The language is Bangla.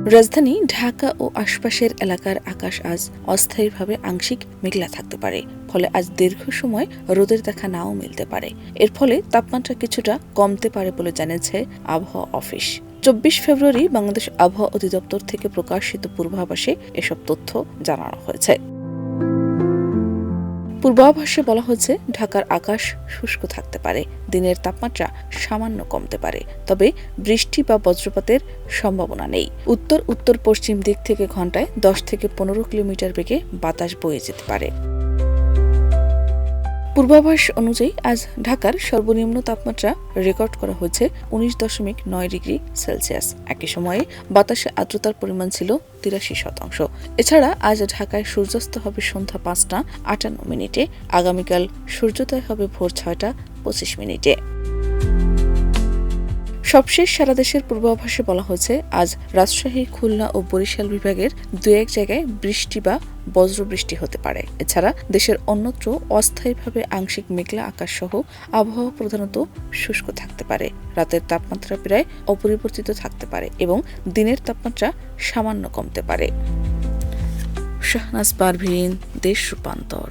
রাজধানী ঢাকা ও আশপাশের এলাকার আকাশ আজ অস্থায়ীভাবে আংশিক মেঘলা থাকতে পারে, ফলে আজ দীর্ঘ সময় রোদের দেখা নাও মিলতে পারে। এর ফলে তাপমাত্রা কিছুটা কমতে পারে বলে জানিয়েছে আবহাওয়া অফিস। 24 ফেব্রুয়ারি বাংলাদেশ আবহাওয়া অধিদপ্তর থেকে প্রকাশিত পূর্বাভাসে এসব তথ্য জানানো হয়েছে। পূর্বাভাসে বলা হয়েছে, ঢাকার আকাশ শুষ্ক থাকতে পারে, দিনের তাপমাত্রা সামান্য কমতে পারে, তবে বৃষ্টি বা বজ্রপাতের সম্ভাবনা নেই। উত্তর উত্তর পশ্চিম দিক থেকে ঘন্টায় 10 থেকে 15 কিলোমিটার বেগে বাতাস বয়ে যেতে পারে। পূর্বাভাস অনুযায়ী আজ ঢাকার সর্বনিম্ন তাপমাত্রা রেকর্ড করা হয়েছে 19.9 ডিগ্রি সেলসিয়াস। একই সময়ে বাতাসে আর্দ্রতার পরিমাণ ছিল 83%। এছাড়া আজ ঢাকায় সূর্যাস্ত হবে সন্ধ্যা 5টা 58 মিনিটে। আগামীকাল সূর্যোদয় হবে ভোর 6টা 25 মিনিটে। সবশেষ সারা দেশের পূর্বাভাসে বলা হয়েছে, আজ রাজশাহী, খুলনা ও বরিশাল বিভাগের 2-1 জায়গায় বৃষ্টি বা বজ্রবৃষ্টি হতে পারে। এছাড়া দেশের অন্যত্র অস্থায়ীভাবে আংশিক মেঘলা আকাশ সহ আবহাওয়া প্রধানত শুষ্ক থাকতে পারে। রাতের তাপমাত্রা প্রায় অপরিবর্তিত থাকতে পারে এবং দিনের তাপমাত্রা সামান্য কমতে পারে। শাহনাজ পারভীন, দেশ রূপান্তর।